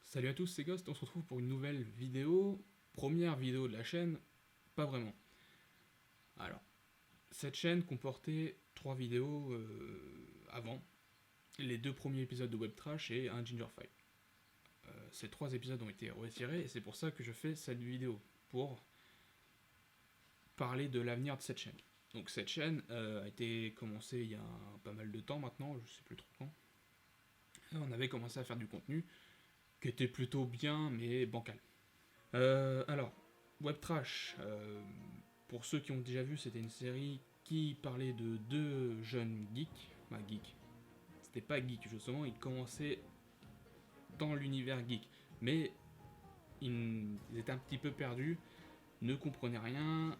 Salut à tous, c'est Ghost, on se retrouve pour une nouvelle vidéo, première vidéo de la chaîne, pas vraiment. Alors, cette chaîne comportait 3 vidéos avant, les 2 premiers épisodes de Web Trash et un Gingerfile. Ces 3 épisodes ont été retirés et c'est pour ça que je fais cette vidéo, pour parler de l'avenir de cette chaîne. Donc cette chaîne a été commencée il y a pas mal de temps maintenant, je sais plus trop quand. On avait commencé à faire du contenu qui était plutôt bien mais bancal. Alors, Web Trash, pour ceux qui ont déjà vu, c'était une série qui parlait de 2 jeunes geeks. Bah, geeks. C'était pas geek justement, ils commençaient dans l'univers geek. Mais ils étaient un petit peu perdus, ne comprenaient rien.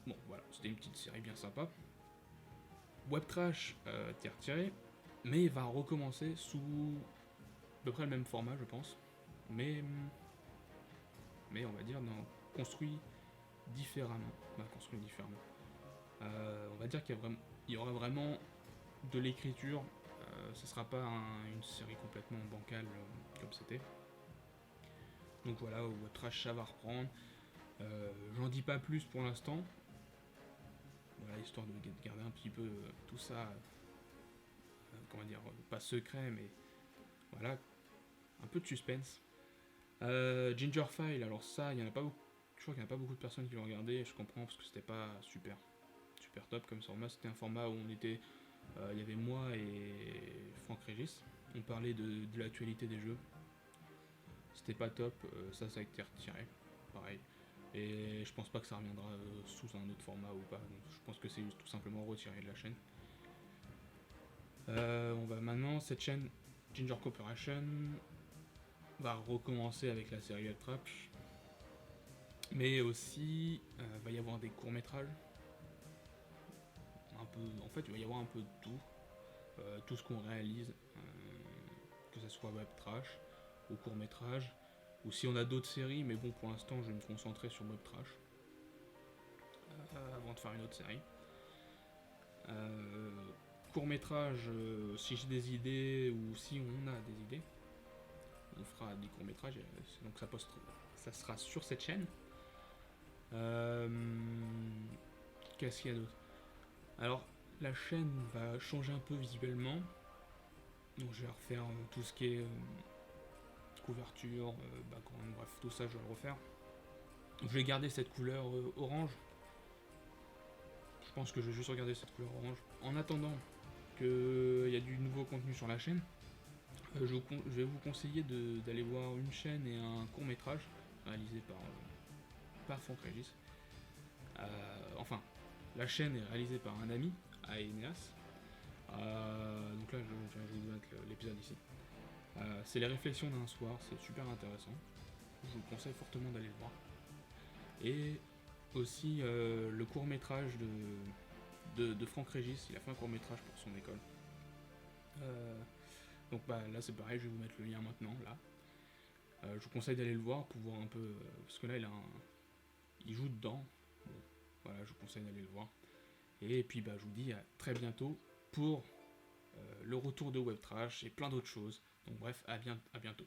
Bon, voilà, c'était une petite série bien sympa. Web Trash était retiré, mais va recommencer sous à peu près le même format, je pense. Mais on va dire construit différemment. Construit différemment. On va dire qu'il y aura vraiment de l'écriture. Ce sera pas une série complètement bancale comme c'était. Donc voilà, Web Trash ça va reprendre. J'en dis pas plus pour l'instant. Voilà, histoire de garder un petit peu tout ça, comment dire, pas secret, mais voilà, un peu de suspense. Gingerfile, alors ça, il y en a pas beaucoup. Je crois qu'il n'y a pas beaucoup de personnes qui l'ont regardé, je comprends parce que c'était pas super top comme format. C'était un format où on était. Il y avait moi et Franck Régis. On parlait de l'actualité des jeux. C'était pas top, ça a été retiré. Pareil. Et je pense pas que ça reviendra sous un autre format ou pas. Donc je pense que c'est tout simplement retiré de la chaîne. On va maintenant, cette chaîne Ginger Corporation va recommencer avec la série Web Trash. Mais aussi, va y avoir des courts-métrages. En fait, il va y avoir un peu de tout. Tout ce qu'on réalise, que ce soit Web Trash ou court-métrage, ou si on a d'autres séries, mais bon, pour l'instant, je vais me concentrer sur Web Trash avant de faire une autre série. Court-métrage, si j'ai des idées ou si on a des idées, on fera des courts-métrages, donc ça sera sur cette chaîne. Qu'est-ce qu'il y a d'autre? Alors, la chaîne va changer un peu visuellement. Donc, je vais refaire tout ce qui est couverture, background, bref, tout ça, je vais le refaire. Je vais garder cette couleur orange. Je pense que je vais juste regarder cette couleur orange. En attendant qu'il y a du nouveau contenu sur la chaîne, je vais vous conseiller d'aller voir une chaîne et un court-métrage réalisé par Franck Régis. Enfin, la chaîne est réalisée par un ami, Aeneas. Donc là, je vais vous mettre l'épisode ici. C'est les réflexions d'un soir, c'est super intéressant. Je vous conseille fortement d'aller le voir. Et aussi le court-métrage de Franck Régis, il a fait un court-métrage pour son école. Donc là c'est pareil, je vais vous mettre le lien maintenant, là. Je vous conseille d'aller le voir pour voir un peu, parce que là il joue dedans. Bon, voilà, je vous conseille d'aller le voir. Et puis je vous dis à très bientôt pour le retour de Web Trash et plein d'autres choses. Donc bref, à bientôt.